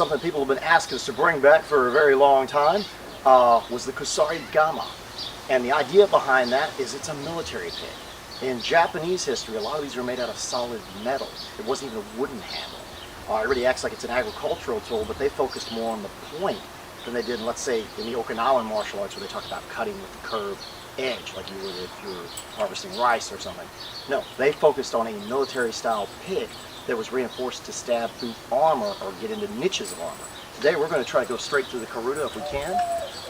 something people have been asking us to bring back for a very long time, was the Kusarigama. And the idea behind that is it's a military pick. In Japanese history, a lot of these are made out of solid metal. It wasn't even a wooden handle. Everybody acts like it's an agricultural tool, but they focused more on the point than they did, let's say, in the Okinawan martial arts, where they talk about cutting with the curved edge, like you would if you were harvesting rice or something. No, they focused on a military-style pick that was reinforced to stab through armor or get into niches of armor. Today, we're going to try to go straight through the karuta if we can.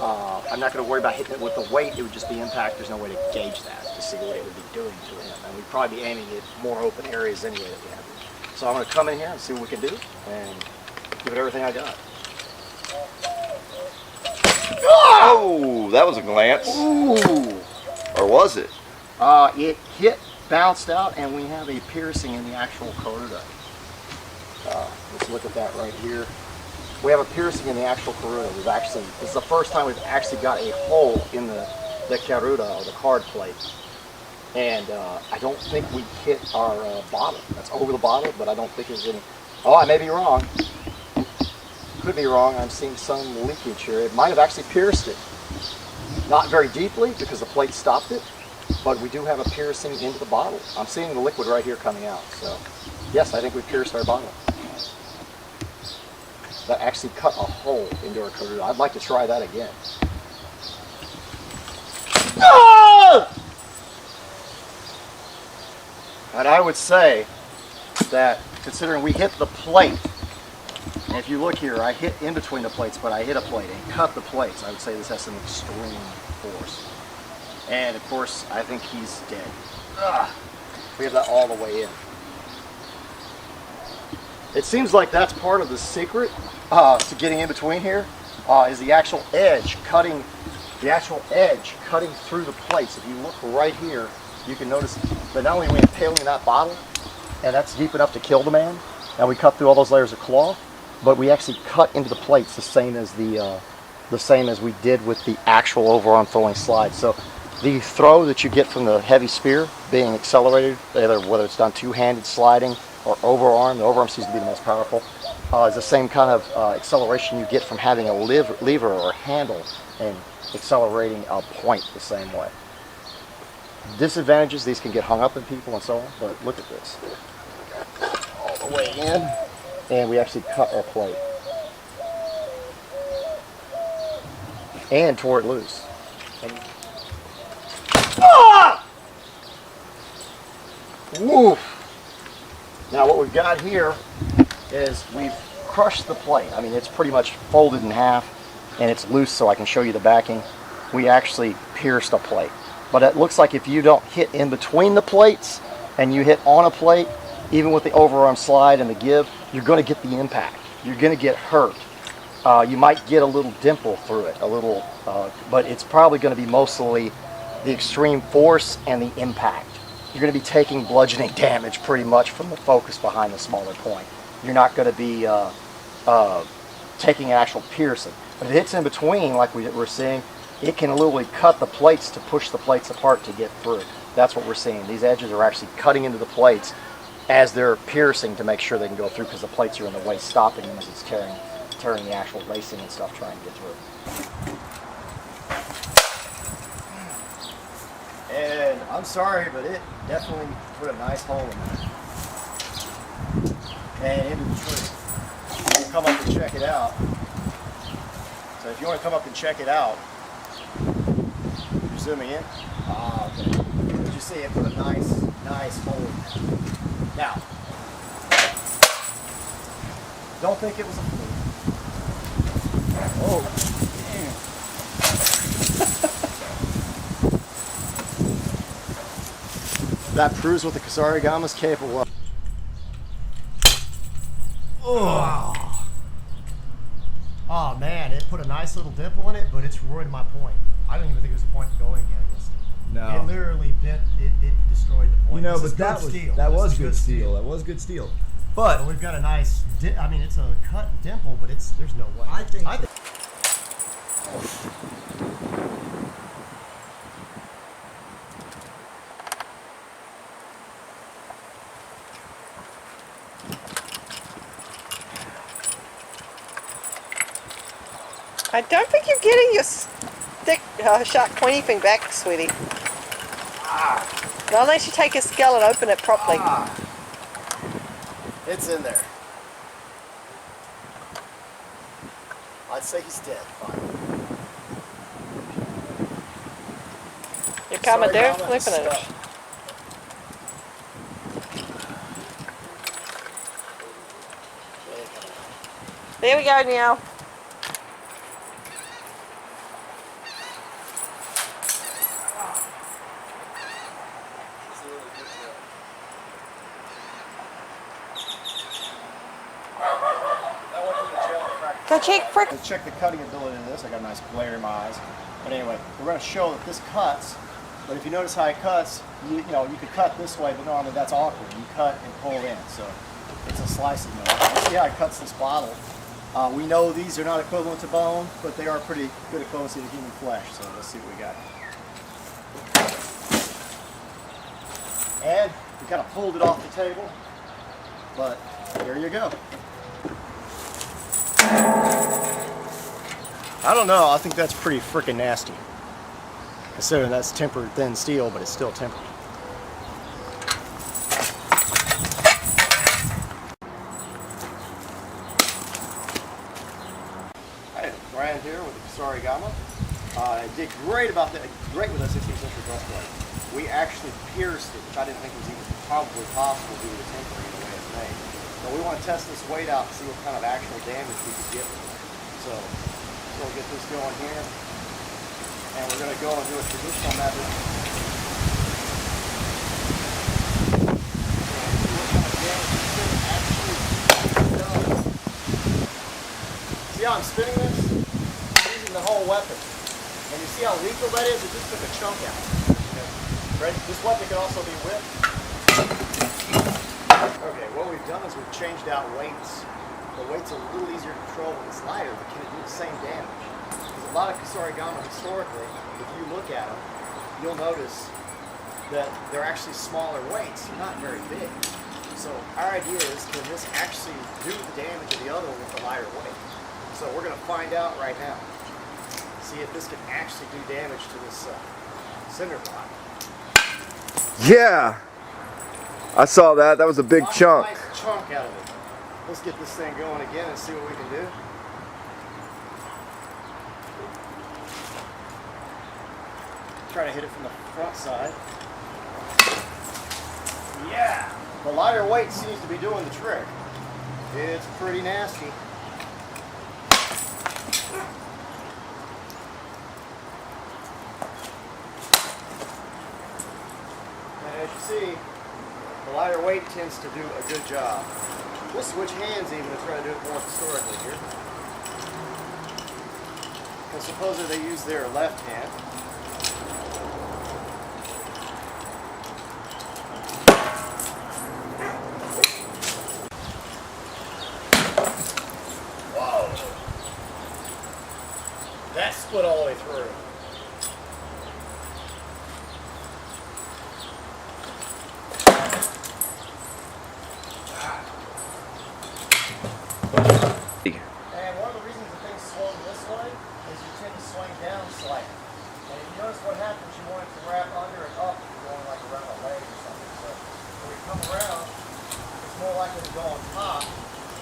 I'm not going to worry about hitting it with the weight. It would just be impact. There's no way to gauge that to see what it would be doing to him. And we'd probably be aiming at more open areas anyway that we have. So I'm going to come in here and see what we can do and give it everything I got. Oh, that was a glance. Ooh. Or was it? It hit, bounced out, and we have a piercing in the actual karuta. Let's look at that right here. We have a piercing in the actual karuta. This is the first time we've actually got a hole in the karuta, or the card plate. And I don't think we hit our bottle. That's over the bottle, but I don't think there's any. Oh, I may be wrong. Could be wrong. I'm seeing some leakage here. It might have actually pierced it. Not very deeply because the plate stopped it, but we do have a piercing into the bottle. I'm seeing the liquid right here coming out. So, yes, I think we pierced our bottle. That actually cut a hole into our karuta. I'd like to try that again. Ah! And I would say that, considering we hit the plate, and if you look here, I hit in between the plates, but I hit a plate and cut the plates. I would say this has some extreme force. And of course, I think he's dead. Ugh. We have that all the way in. It seems like that's part of the secret to getting in between here, is the actual edge cutting through the plates. If you look right here, you can notice that not only are we impaling that bottle, and that's deep enough to kill the man, and we cut through all those layers of cloth, but we actually cut into the plates the same as we did with the actual overarm throwing slide. So the throw that you get from the heavy spear being accelerated, whether it's done two-handed sliding or overarm, the overarm seems to be the most powerful, is the same kind of acceleration you get from having a lever or handle and accelerating a point the same way. Disadvantages, these can get hung up in people and so on, but look at this. All the way in, and we actually cut our plate. And tore it loose. Ah! Woof! Now what we've got here is we've crushed the plate. I mean, it's pretty much folded in half, and it's loose so I can show you the backing. We actually pierced a plate. But it looks like if you don't hit in between the plates and you hit on a plate, even with the overarm slide and the give, you're going to get the impact. You're going to get hurt. You might get a little dimple through it, but it's probably going to be mostly the extreme force and the impact. You're going to be taking bludgeoning damage pretty much from the focus behind the smaller point. You're not going to be taking an actual piercing. But if it hits in between, like we're seeing, it can literally cut the plates to push the plates apart to get through. That's what we're seeing. These edges are actually cutting into the plates as they're piercing to make sure they can go through, because the plates are in the way, stopping them as it's tearing the actual lacing and stuff, trying to get through. And I'm sorry, but it definitely put a nice hole in there. And into the tree. You can come up and check it out. So if you want to come up and check it out, you're zooming in. Okay. As you see, it put a nice hole in there. Now, don't think it was a fluke. Oh, damn. That proves what the Kusarigama is capable of. Oh. Oh man, it put a nice little dimple in it, but it's ruined my point. I don't even think it was a point going against it. No. It literally bent, it destroyed the point. You know, but that was good steel. That was good steel. But we've got a nice, I mean, it's a cut dimple, but there's no way. I think I don't think you're getting your stick, sharp pointy thing back, sweetie. Not unless you take a scale and open it properly. It's in there. I'd say he's dead. Fine. You're coming Sorry, there, Mama, flipping it. stuck. There we go now. Go check the cutting ability of this. I got a nice glare in my eyes. But anyway, we're going to show that this cuts. But if you notice how it cuts, you know, you could cut this way, but normally that's awkward. You cut and pull in, so it's a slicing mill. See how it cuts this bottle. We know these are not equivalent to bone, but they are pretty good equivalency to human flesh. So let's see what we got. And we kind of pulled it off the table, but there you go. I don't know, I think that's pretty freaking nasty. Considering that's tempered thin steel, but it's still tempered. Hey, Brian here with the Kusarigama. It did great with that 16th century breastplate. We actually pierced it, which I didn't think was even probably possible due to the tempering and the way it's made. So we want to test this weight out and see what kind of actual damage we could get with it. So we'll get this going here. And we're going to go and do a traditional method. See how I'm spinning this? I'm using the whole weapon. And you see how lethal that is? It just took a chunk out. Okay. Ready? This weapon can also be whipped. Okay, what we've done is we've changed out weights. The weight's a little easier to control when it's lighter, but can it do the same damage? Because a lot of Kusarigama historically, if you look at them, you'll notice that they're actually smaller weights. They're not very big. So our idea is, can this actually do the damage of the other one with a lighter weight? So we're going to find out right now. See if this can actually do damage to this cinder block. Yeah, I saw that. That was a big chunk. Nice chunk out of it. Let's get this thing going again and see what we can do. Try to hit it from the front side. Yeah! The lighter weight seems to be doing the trick. It's pretty nasty. And as you see, the lighter weight tends to do a good job. We'll switch hands even to try to do it more historically here. Because supposedly they use their left hand. Whoa! That split all the way through. And one of the reasons the thing's swung this way is you tend to swing down slightly. And if you notice what happens, you want it to wrap under and up, going like around a leg or something. So when we come around, it's more likely to go on top,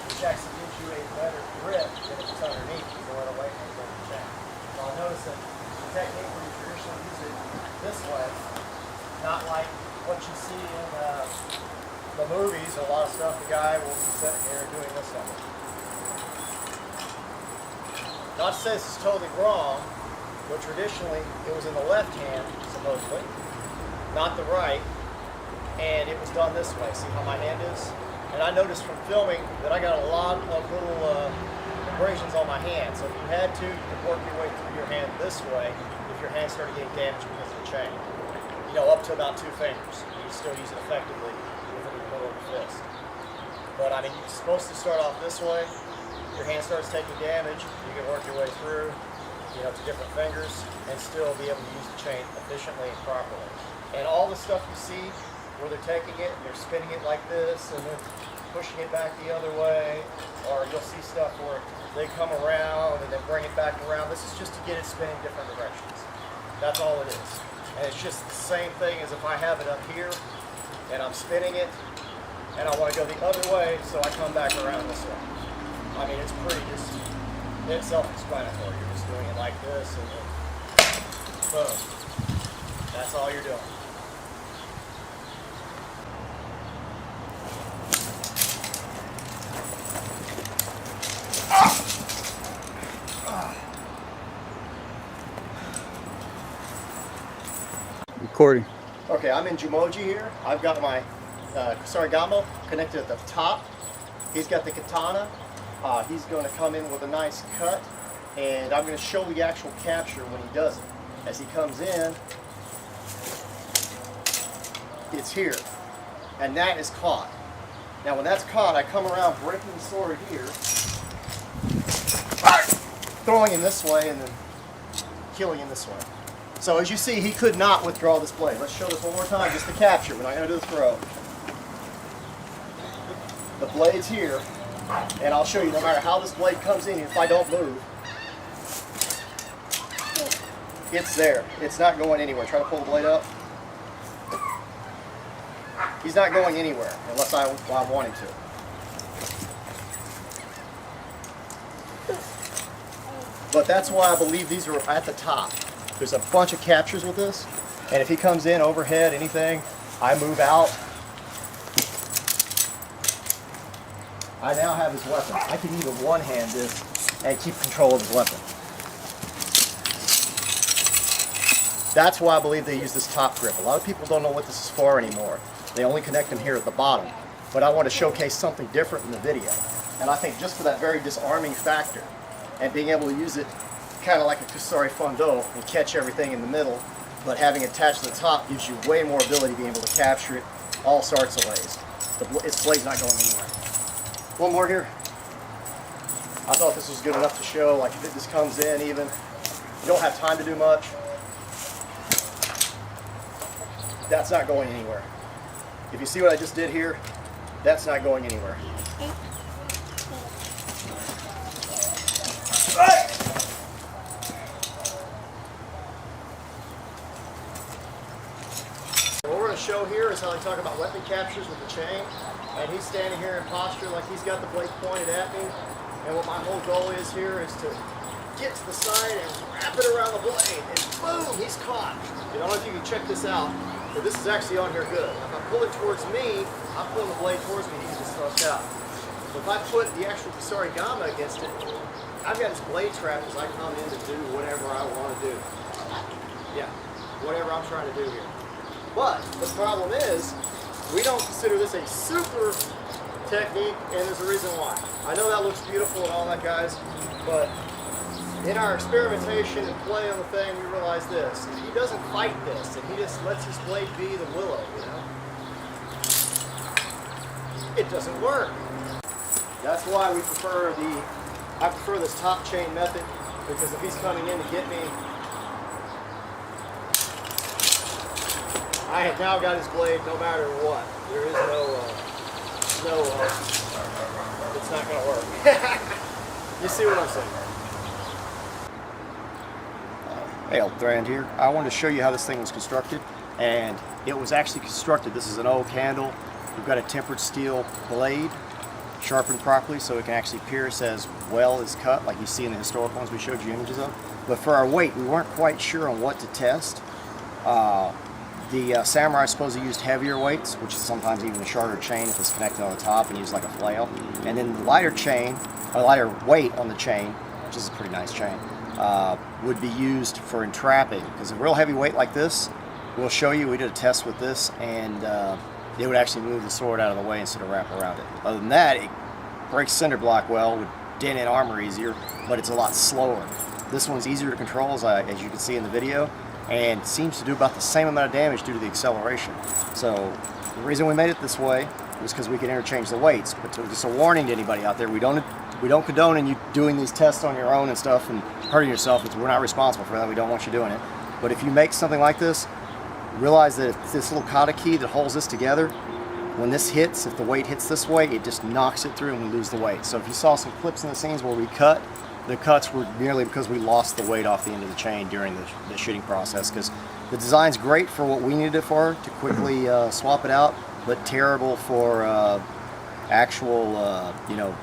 which actually gives you a better grip than if it's underneath. You go away from the chain. So I'll notice that the technique where you traditionally use it this way, not like what you see in the movies. A lot of stuff, the guy will be sitting here doing this on it. Not to say this is totally wrong, but traditionally it was in the left hand, supposedly, not the right, and it was done this way. See how my hand is? And I noticed from filming that I got a lot of little abrasions on my hand, so if you had to work your way through your hand this way, if your hand started getting damaged because of the chain, you know, up to about 2 fingers, you can still use it effectively within the middle of the fist. But I mean, you're supposed to start off this way. Your hand starts taking damage, you can work your way through, you know, to different fingers and still be able to use the chain efficiently and properly. And all the stuff you see where they're taking it and they're spinning it like this and then pushing it back the other way, or you'll see stuff where they come around and then bring it back around. This is just to get it spinning different directions. That's all it is. And it's just the same thing as if I have it up here and I'm spinning it and I want to go the other way, so I come back around this way. I mean, it's pretty just, it's self-explanatory. You're just doing it like this and then boom. That's all you're doing. Recording. Okay, I'm in Jumoji here. I've got my Kusarigama connected at the top. He's got the katana. He's going to come in with a nice cut, and I'm going to show the actual capture when he does it. As he comes in, it's here, and that is caught. Now when that's caught, I come around breaking the sword here, throwing him this way, and then killing him this way. So as you see, he could not withdraw this blade. Let's show this one more time, just the capture. We're not going to do the throw. The blade's here, and I'll show you no matter how this blade comes in, if I don't move, it's there. It's not going anywhere. Try to pull the blade up. He's not going anywhere unless I want him to. But that's why I believe these are at the top. There's a bunch of captures with this, and if he comes in overhead, anything, I move out. I now have his weapon. I can even one-hand this and keep control of his weapon. That's why I believe they use this top grip. A lot of people don't know what this is for anymore. They only connect them here at the bottom. But I want to showcase something different in the video. And I think just for that very disarming factor, and being able to use it kind of like a Kusari Fondo and catch everything in the middle, but having it attached to the top gives you way more ability to be able to capture it all sorts of ways. Its blade's not going anywhere. One more here. I thought this was good enough to show, like if it just comes in even, you don't have time to do much. That's not going anywhere. If you see what I just did here, that's not going anywhere. What we're going to show here is how they talk about weapon captures with the chain. And he's standing here in posture like he's got the blade pointed at me. And what my whole goal is here is to get to the side and wrap it around the blade. And boom, he's caught. I don't know if you can check this out, but this is actually on here good. If I pull it towards me, I'm pulling the blade towards me, he can just thrust out. But if I put the actual Kusarigama against it, I've got this blade trap as I come in to do whatever I want to do. Yeah, whatever I'm trying to do here. But the problem is, we don't consider this a super technique, and there's a reason why. I know that looks beautiful and all that, guys, but in our experimentation and play on the thing, we realize this. If he doesn't fight this, and he just lets his blade be the willow, you know, it doesn't work. That's why we prefer I prefer this top chain method, because if he's coming in to get me, I have now got his blade no matter what. There is it's not going to work. You see what I'm saying? Hey, old Tharnd here. I wanted to show you how this thing was constructed, and it was actually constructed. This is an oak handle. We've got a tempered steel blade, sharpened properly so it can actually pierce as well as cut, like you see in the historical ones we showed you images of. But for our weight, we weren't quite sure on what to test. The samurai, I suppose, he used heavier weights, which is sometimes even a shorter chain if it's connected on the top and used like a flail. And then the lighter chain, or lighter weight on the chain, which is a pretty nice chain, would be used for entrapping. Because a real heavy weight like this, we'll show you, we did a test with this, and it would actually move the sword out of the way instead of wrap around it. Other than that, it breaks cinder block well, would dent in armor easier, but it's a lot slower. This one's easier to control, as you can see in the video, and seems to do about the same amount of damage due to the acceleration. So the reason we made it this way was because we could interchange the weights. But just a warning to anybody out there, we don't condone you doing these tests on your own and stuff and hurting yourself. We're not responsible for that. We don't want you doing it. But if you make something like this, realize that this little kata key that holds this together when this hits, if the weight hits this way, it just knocks it through and we lose the weight. So if you saw some clips in the scenes where we cut, the cuts were merely because we lost the weight off the end of the chain during the shooting process, because the design's great for what we needed it for, to quickly swap it out, but terrible for actual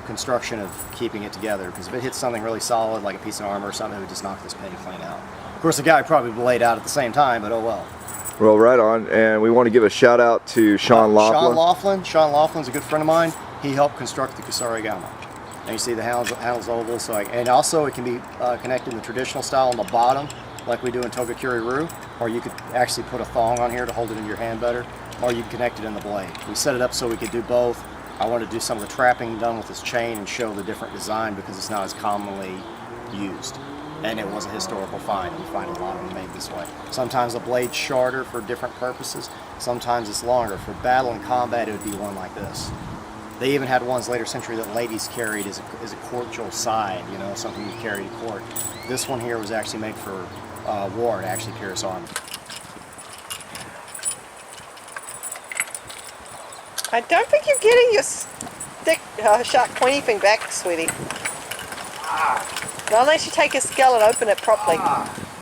construction of keeping it together, because if it hits something really solid like a piece of armor or something, it would just knock this penny clean out. Of course, the guy probably blade out at the same time, but oh well. Well, right on. And we want to give a shout out to Sean Laughlin. Sean Laughlin's a good friend of mine. He helped construct the Kusarigama. And you see the handle's oval, so and also it can be connected in the traditional style on the bottom, like we do in Togakuri-ryu, or you could actually put a thong on here to hold it in your hand better, or you can connect it in the blade. We set it up so we could do both. I wanted to do some of the trapping done with this chain and show the different design because it's not as commonly used. And it was a historical find. You find a lot of them made this way. Sometimes the blade's shorter for different purposes. Sometimes it's longer. For battle and combat, it would be one like this. They even had ones later century that ladies carried as a cordial side, something you carry to court. This one here was actually made for war to actually pierce armor. I don't think you're getting your stick, sharp pointy thing back, sweetie. Not unless you take a skull and open it properly.